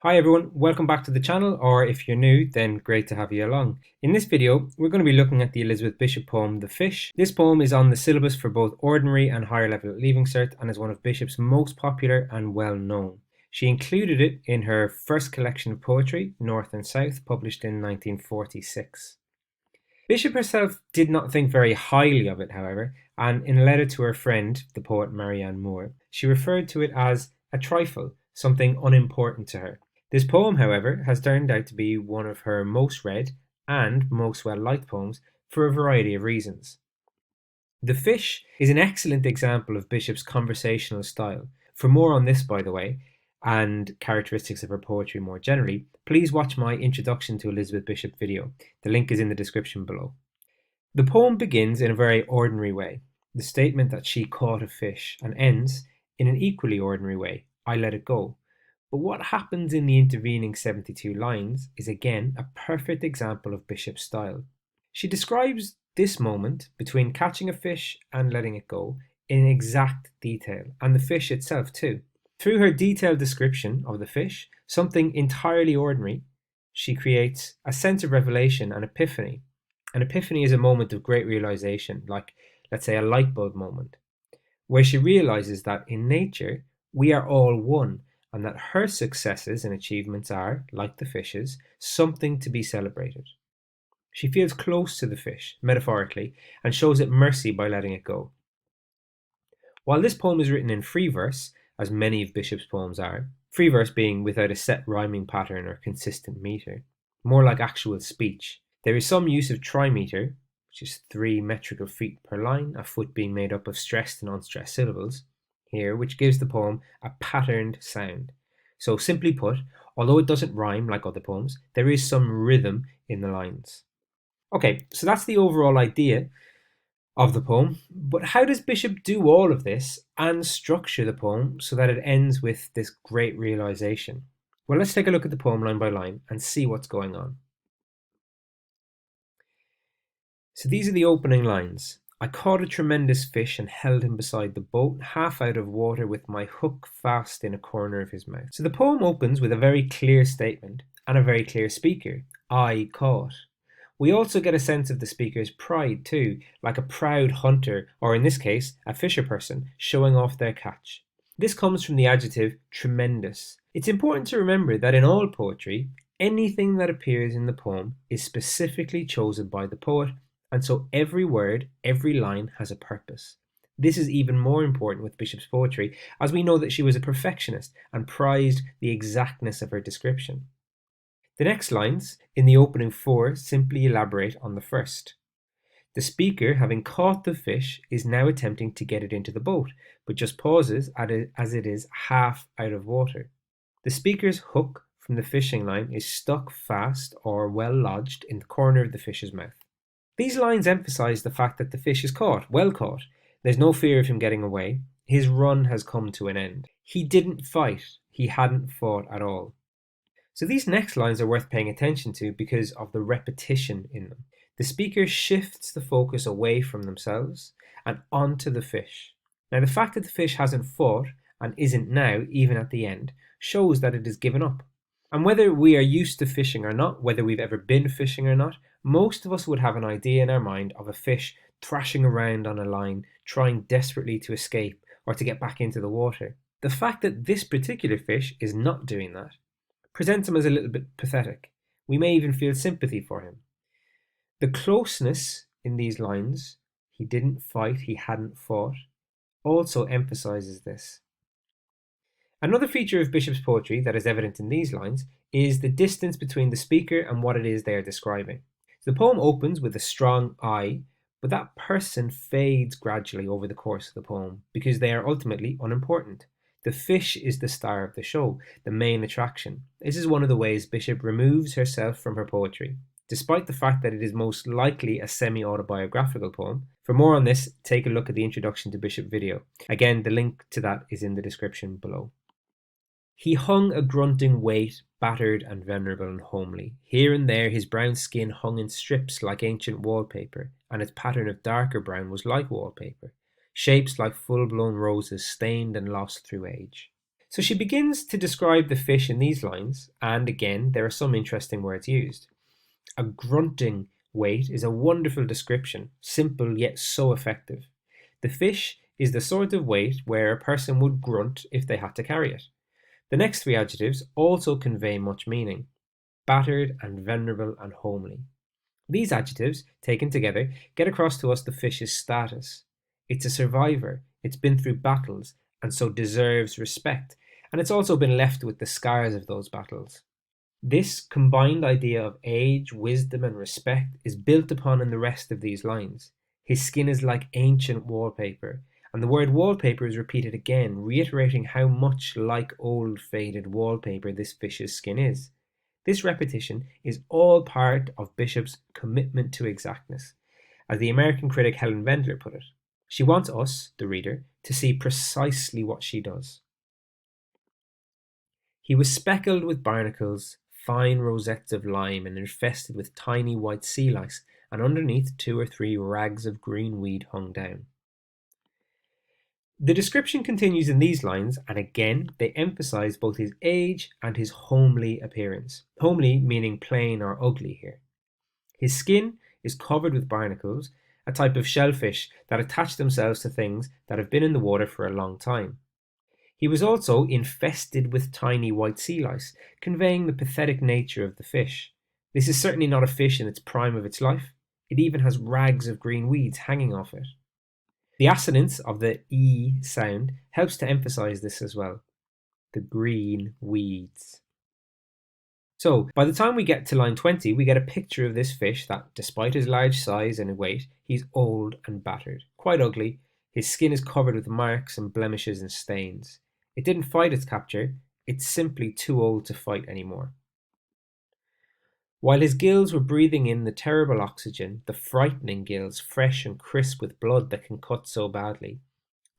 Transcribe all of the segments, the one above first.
Hi everyone, welcome back to the channel, or if you're new, then great to have you along. In this video, we're going to be looking at the Elizabeth Bishop poem, The Fish. This poem is on the syllabus for both ordinary and higher level Leaving Cert and is one of Bishop's most popular and well known. She included it in her first collection of poetry, North and South, published in 1946. Bishop herself did not think very highly of it, however, and in a letter to her friend, the poet Marianne Moore, she referred to it as a trifle, something unimportant to her. This poem, however, has turned out to be one of her most read and most well-liked poems for a variety of reasons. The Fish is an excellent example of Bishop's conversational style. For more on this, by the way, and characteristics of her poetry more generally, please watch my Introduction to Elizabeth Bishop video. The link is in the description below. The poem begins in a very ordinary way, the statement that she caught a fish, and ends in an equally ordinary way, I let it go. But what happens in the intervening 72 lines is again a perfect example of Bishop's style. She describes this moment between catching a fish and letting it go in exact detail, and the fish itself too. Through her detailed description of the fish, something entirely ordinary, she creates a sense of revelation and epiphany. An epiphany is a moment of great realization, like, let's say, a light bulb moment, where she realizes that in nature we are all one, and that her successes and achievements are, like the fish's, something to be celebrated. She feels close to the fish, metaphorically, and shows it mercy by letting it go. While this poem is written in free verse, as many of Bishop's poems are, free verse being without a set rhyming pattern or consistent metre, more like actual speech, there is some use of trimeter, which is 3 metrical feet per line, a foot being made up of stressed and unstressed syllables, here, which gives the poem a patterned sound. So simply put, although it doesn't rhyme like other poems, there is some rhythm in the lines. Okay, so that's the overall idea of the poem, but how does Bishop do all of this and structure the poem so that it ends with this great realization? Well, let's take a look at the poem line by line and see what's going on. So these are the opening lines. I caught a tremendous fish and held him beside the boat, half out of water with my hook fast in a corner of his mouth. So the poem opens with a very clear statement and a very clear speaker. I caught. We also get a sense of the speaker's pride too, like a proud hunter, or in this case, a fisher person, showing off their catch. This comes from the adjective tremendous. It's important to remember that in all poetry, anything that appears in the poem is specifically chosen by the poet, and so every word, every line has a purpose. This is even more important with Bishop's poetry, as we know that she was a perfectionist and prized the exactness of her description. The next lines, in the opening 4, simply elaborate on the first. The speaker, having caught the fish, is now attempting to get it into the boat, but just pauses as it is half out of water. The speaker's hook from the fishing line is stuck fast or well lodged in the corner of the fish's mouth. These lines emphasize the fact that the fish is caught, well caught. There's no fear of him getting away. His run has come to an end. He didn't fight. He hadn't fought at all. So these next lines are worth paying attention to because of the repetition in them. The speaker shifts the focus away from themselves and onto the fish. Now, the fact that the fish hasn't fought and isn't now, even at the end, shows that it has given up. And whether we are used to fishing or not, whether we've ever been fishing or not, most of us would have an idea in our mind of a fish thrashing around on a line, trying desperately to escape or to get back into the water. The fact that this particular fish is not doing that presents him as a little bit pathetic. We may even feel sympathy for him. The closeness in these lines, he didn't fight, he hadn't fought, also emphasizes this. Another feature of Bishop's poetry that is evident in these lines is the distance between the speaker and what it is they are describing. The poem opens with a strong I, but that person fades gradually over the course of the poem because they are ultimately unimportant. The fish is the star of the show, the main attraction. This is one of the ways Bishop removes herself from her poetry, despite the fact that it is most likely a semi-autobiographical poem. For more on this, take a look at the Introduction to Bishop video. Again, the link to that is in the description below. He hung a grunting weight, battered and venerable and homely. Here and there his brown skin hung in strips like ancient wallpaper, and its pattern of darker brown was like wallpaper. Shapes like full-blown roses stained and lost through age. So she begins to describe the fish in these lines, and again, there are some interesting words used. A grunting weight is a wonderful description, simple yet so effective. The fish is the sort of weight where a person would grunt if they had to carry it. The next three adjectives also convey much meaning: battered and venerable and homely. These adjectives, taken together, get across to us the fish's status. It's a survivor, it's been through battles, and so deserves respect, and it's also been left with the scars of those battles. This combined idea of age, wisdom, and respect is built upon in the rest of these lines. His skin is like ancient wallpaper, and the word wallpaper is repeated again, reiterating how much like old faded wallpaper this fish's skin is. This repetition is all part of Bishop's commitment to exactness. As the American critic Helen Vendler put it, she wants us, the reader, to see precisely what she does. He was speckled with barnacles, fine rosettes of lime, and infested with tiny white sea lice, and underneath 2 or 3 rags of green weed hung down. The description continues in these lines, and again they emphasize both his age and his homely appearance. Homely meaning plain or ugly here. His skin is covered with barnacles, a type of shellfish that attach themselves to things that have been in the water for a long time. He was also infested with tiny white sea lice, conveying the pathetic nature of the fish. This is certainly not a fish in its prime of its life. It even has rags of green weeds hanging off it. The assonance of the E sound helps to emphasize this as well. The green weeds. So, by the time we get to line 20, we get a picture of this fish that, despite his large size and weight, he's old and battered, quite ugly. His skin is covered with marks and blemishes and stains. It didn't fight its capture, it's simply too old to fight anymore. While his gills were breathing in the terrible oxygen, the frightening gills, fresh and crisp with blood that can cut so badly,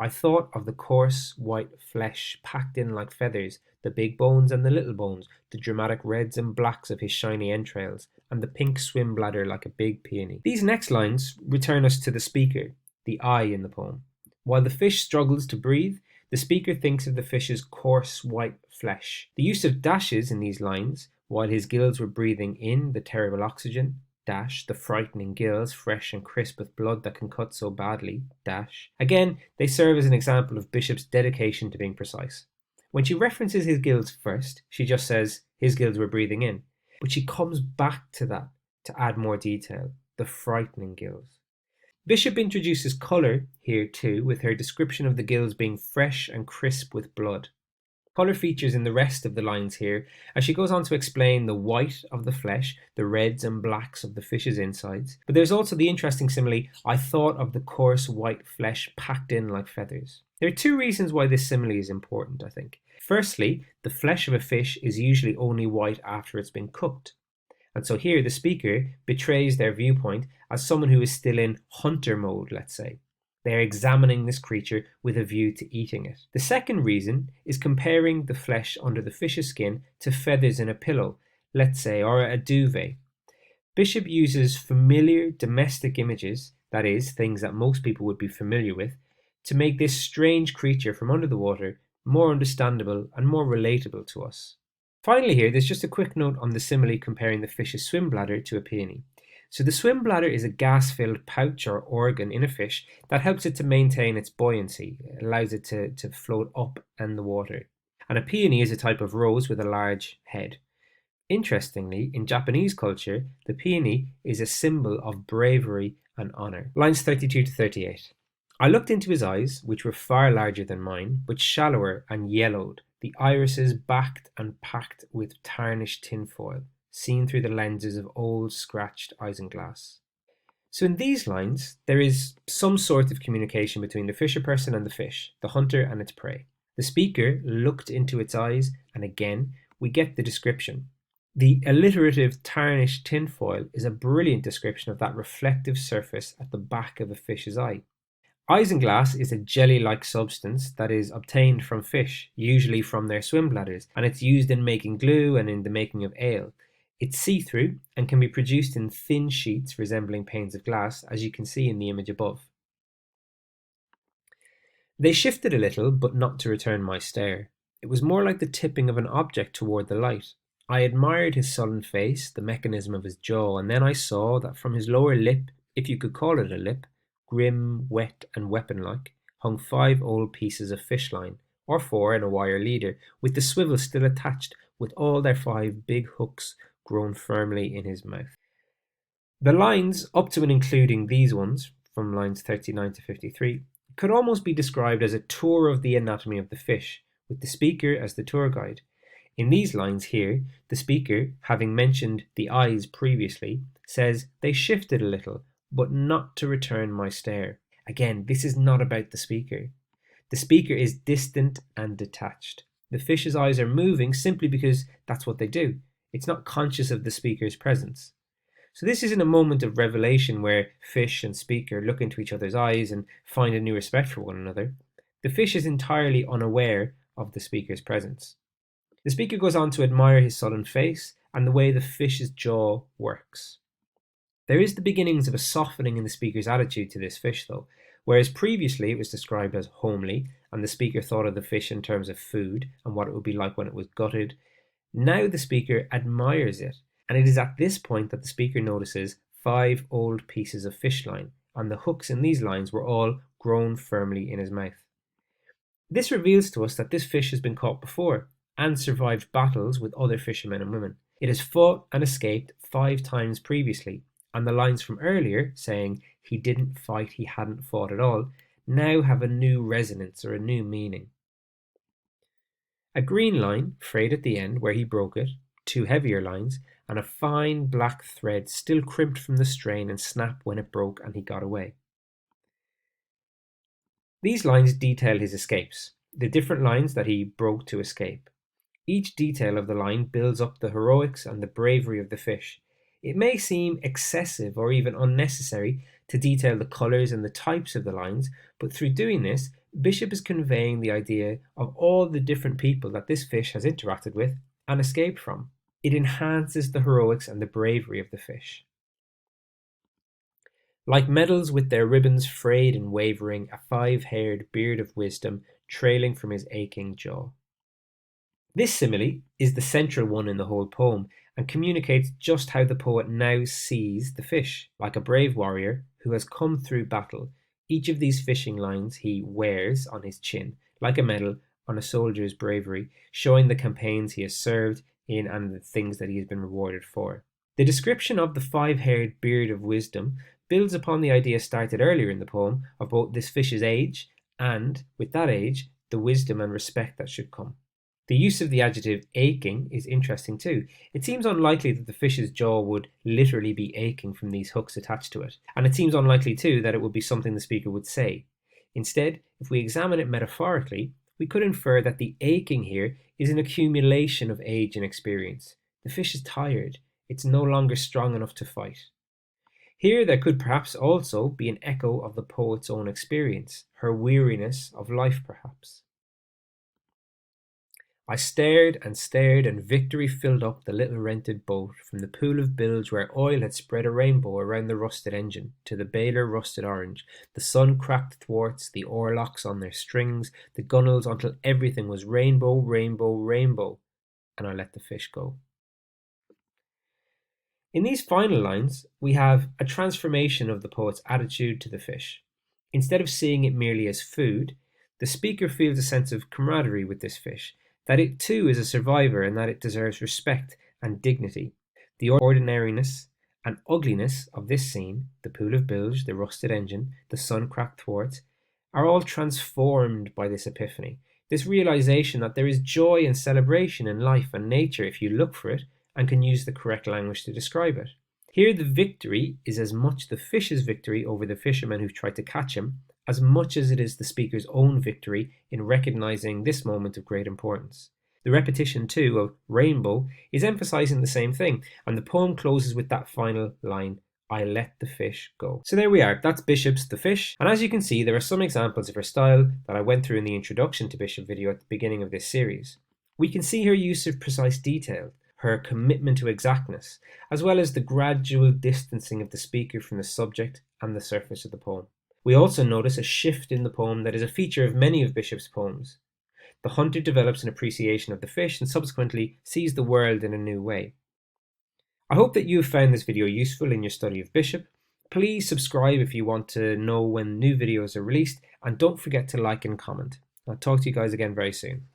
I thought of the coarse white flesh packed in like feathers, the big bones and the little bones, the dramatic reds and blacks of his shiny entrails, and the pink swim bladder like a big peony. These next lines return us to the speaker, the I in the poem. While the fish struggles to breathe, the speaker thinks of the fish's coarse white flesh. The use of dashes in these lines, while his gills were breathing in the terrible oxygen, dash, the frightening gills, fresh and crisp with blood that can cut so badly, dash. Again, they serve as an example of Bishop's dedication to being precise. When she references his gills first, she just says his gills were breathing in. But she comes back to that to add more detail, the frightening gills. Bishop introduces colour here too, with her description of the gills being fresh and crisp with blood. Colour features in the rest of the lines here, as she goes on to explain the white of the flesh, the reds and blacks of the fish's insides. But there's also the interesting simile, I thought of the coarse white flesh packed in like feathers. There are 2 reasons why this simile is important, I think. Firstly, the flesh of a fish is usually only white after it's been cooked. And so here the speaker betrays their viewpoint as someone who is still in hunter mode, let's say. They are examining this creature with a view to eating it. The second reason is comparing the flesh under the fish's skin to feathers in a pillow, let's say, or a duvet. Bishop uses familiar domestic images, that is, things that most people would be familiar with, to make this strange creature from under the water more understandable and more relatable to us. Finally here, there's just a quick note on the simile comparing the fish's swim bladder to a peony. So the swim bladder is a gas-filled pouch or organ in a fish that helps it to maintain its buoyancy. It allows it to float up in the water. And a peony is a type of rose with a large head. Interestingly, in Japanese culture, the peony is a symbol of bravery and honor. Lines 32 to 38. I looked into his eyes, which were far larger than mine, but shallower and yellowed, the irises backed and packed with tarnished tinfoil, seen through the lenses of old scratched isinglass. So in these lines, there is some sort of communication between the fisher person and the fish, the hunter and its prey. The speaker looked into its eyes, and again, we get the description. The alliterative tarnished tinfoil is a brilliant description of that reflective surface at the back of a fish's eye. Isinglass is a jelly-like substance that is obtained from fish, usually from their swim bladders, and it's used in making glue and in the making of ale. It's see-through and can be produced in thin sheets resembling panes of glass, as you can see in the image above. They shifted a little, but not to return my stare. It was more like the tipping of an object toward the light. I admired his sullen face, the mechanism of his jaw, and then I saw that from his lower lip, if you could call it a lip, grim, wet, and weapon-like, hung 5 old pieces of fish line, or 4 in a wire leader, with the swivel still attached, with all their 5 big hooks grown firmly in his mouth. The lines, up to and including these ones, from lines 39 to 53, could almost be described as a tour of the anatomy of the fish, with the speaker as the tour guide. In these lines here, the speaker, having mentioned the eyes previously, says they shifted a little, but not to return my stare. Again, this is not about the speaker. The speaker is distant and detached. The fish's eyes are moving simply because that's what they do. It's not conscious of the speaker's presence. So this isn't a moment of revelation where fish and speaker look into each other's eyes and find a new respect for one another. The fish is entirely unaware of the speaker's presence. The speaker goes on to admire his sullen face and the way the fish's jaw works. There is the beginnings of a softening in the speaker's attitude to this fish though. Whereas previously it was described as homely and the speaker thought of the fish in terms of food and what it would be like when it was gutted, now the speaker admires it. And it is at this point that the speaker notices 5 old pieces of fish line, and the hooks in these lines were all grown firmly in his mouth. This reveals to us that this fish has been caught before, and survived battles with other fishermen and women. It has fought and escaped 5 times previously, and the lines from earlier, saying he didn't fight, he hadn't fought at all, now have a new resonance or a new meaning. A green line, frayed at the end where he broke it, 2 heavier lines, and a fine black thread still crimped from the strain and snap when it broke and he got away. These lines detail his escapes, the different lines that he broke to escape. Each detail of the line builds up the heroics and the bravery of the fish. It may seem excessive or even unnecessary to detail the colours and the types of the lines, but through doing this, Bishop is conveying the idea of all the different people that this fish has interacted with and escaped from. It enhances the heroics and the bravery of the fish. Like medals with their ribbons frayed and wavering, a 5-haired beard of wisdom trailing from his aching jaw. This simile is the central one in the whole poem and communicates just how the poet now sees the fish, like a brave warrior who has come through battle. Each of these fishing lines he wears on his chin, like a medal on a soldier's bravery, showing the campaigns he has served in and the things that he has been rewarded for. The description of the 5-haired beard of wisdom builds upon the idea started earlier in the poem of both this fish's age and, with that age, the wisdom and respect that should come. The use of the adjective aching is interesting too. It seems unlikely that the fish's jaw would literally be aching from these hooks attached to it, and it seems unlikely too that it would be something the speaker would say. Instead, if we examine it metaphorically, we could infer that the aching here is an accumulation of age and experience. The fish is tired. It's no longer strong enough to fight. Here there could perhaps also be an echo of the poet's own experience, her weariness of life perhaps. I stared, and victory filled up the little rented boat, from the pool of bilge where oil had spread a rainbow around the rusted engine, to the bailer rusted orange, the sun cracked thwarts, the oarlocks on their strings, the gunwales, until everything was rainbow, rainbow, rainbow, and I let the fish go. In these final lines, we have a transformation of the poet's attitude to the fish. Instead of seeing it merely as food, the speaker feels a sense of camaraderie with this fish, that it too is a survivor and that it deserves respect and dignity. The ordinariness and ugliness of this scene, the pool of bilge, the rusted engine, the sun-cracked thwarts, are all transformed by this epiphany, this realization that there is joy and celebration in life and nature if you look for it and can use the correct language to describe it. Here the victory is as much the fish's victory over the fishermen who've tried to catch him, as much as it is the speaker's own victory in recognizing this moment of great importance. The repetition, too, of rainbow is emphasizing the same thing, and the poem closes with that final line, I let the fish go. So there we are, that's Bishop's The Fish, and as you can see, there are some examples of her style that I went through in the introduction to Bishop video at the beginning of this series. We can see her use of precise detail, her commitment to exactness, as well as the gradual distancing of the speaker from the subject and the surface of the poem. We also notice a shift in the poem that is a feature of many of Bishop's poems. the hunter develops an appreciation of the fish and subsequently sees the world in a new way. I hope that you have found this video useful in your study of Bishop. Please subscribe if you want to know when new videos are released, and don't forget to like and comment. I'll talk to you guys again very soon.